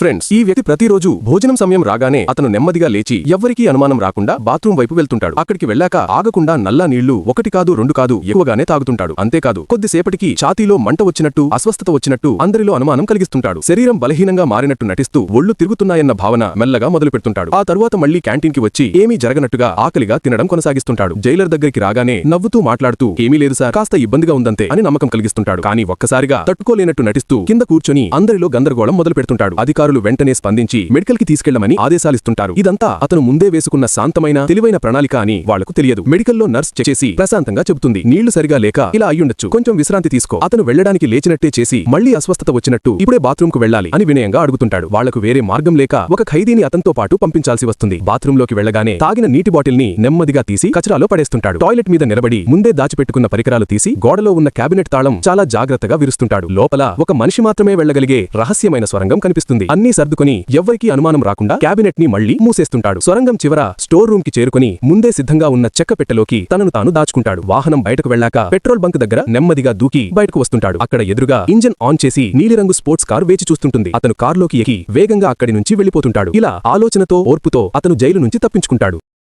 Friends, ఈ వ్యక్తి ప్రతిరోజు భోజనం సమయం రాగానే అతను నెమ్మదిగా లేచి ఎవ్వరికీ అనుమానం రాకుండా బాత్రూం వైపు వెళ్తుంటాడు. అక్కడికి వెళ్ళాక ఆగకుండా నల్లా నీళ్లు ఒకటి కాదు రెండు కాదు ఎక్కువగానే తాగుతుంటాడు. అంతేకాదు కొద్దిసేపటికి ఛాతీలో మంట వచ్చినట్టు అస్వస్థత వచ్చినట్టు అందరిలో అనుమానం కలిగిస్తుంటాడు. శరీరం బలహీనంగా మారినట్టు నటిస్తూ ఒళ్ళు తిరుగుతున్నాయన్న భావన మెల్లగా మొదలు పెడుతుంటాడు. ఆ తరువాత మళ్లీ క్యాంటీన్ కి వచ్చి ఏమీ జరగనట్టుగా ఆకలిగా తినడం కొనసాగిస్తుంటాడు. జైలర్ దగ్గరికి రాగానే నవ్వుతూ మాట్లాడుతూ ఏమీ లేదు సార్, కాస్త ఇబ్బందిగా ఉందంతే అని నమ్మకం కలిగిస్తుంటాడు. కానీ ఒక్కసారిగా తట్టుకోలేనట్టు నటిస్తూ కింద కూర్చొని అందరిలో గందరగోళం మొదలు పెడుతుంటాడు. అధికారులు వెంటనే స్పందించి మెడికల్ కి తీసుకెళ్లమని ఆదేశాలిస్తుంటారు. ఇదంతా అతను ముందే వేసుకున్న శాంతమైన తెలివైన ప్రణాళిక అని వాళ్లకు తెలియదు. మెడికల్లో నర్స్ చెక్ చేసి ప్రశాంతంగా చెబుతుంది, నీళ్లు సరిగా లేక ఇలా అయ్యుండొచ్చు, కొంచెం విశ్రాంతి తీసుకో. అతను వెళ్లడానికి లేచినట్టే చేసి మళ్లీ అస్వస్థత వచ్చినట్టు ఇప్పుడే బాత్రూమ్ కు వెళ్లాలి అని వినయంగా అడుగుతుంటాడు. వాళ్లకు వేరే మార్గం లేక ఒక ఖైదీని అతనితో పాటు పంపించాల్సి వస్తుంది. బాత్రూంలోకి వెళ్లగానే తాగిన నీటి బాటిల్ ని నెమ్మదిగా తీసి కచరాలో పడేస్తుంటాడు. టాయిలెట్ మీద నిలబడి ముందే దాచిపెట్టుకున్న పరికరాలు తీసి గోడలో ఉన్న క్యాబినెట్ తాళం చాలా జాగ్రత్తగా విరుస్తుంటాడు. లోపల ఒక మనిషి మాత్రమే వెళ్లగలిగే రహస్యమైన స్వరంగం కనిపిస్తుంది. అన్నీ సర్దుకుని ఎవ్వరికీ అనుమానం రాకుండా క్యాబినెట్ ని మళ్లీ మూసేస్తుంటాడు. సొరంగం చివర స్టోర్ రూమ్ కి చేరుకుని ముందే సిద్ధంగా ఉన్న చెక్క పెట్టెలోకి తనను తాను దాచుకుంటాడు. వాహనం బయటకు వెళ్లాక పెట్రోల్ బంక్ దగ్గర నెమ్మదిగా దూకి బయటకు వస్తుంటాడు. అక్కడ ఎదురుగా ఇంజన్ ఆన్ చేసి నీలిరంగు స్పోర్ట్స్ కార్ వేచి చూస్తుంటుంది. అతను కారులోకి ఎక్కి వేగంగా అక్కడి నుంచి వెళ్లిపోతుంటాడు. ఇలా ఆలోచనతో ఓర్పుతో అతను జైలు నుంచి తప్పించుకుంటాడు.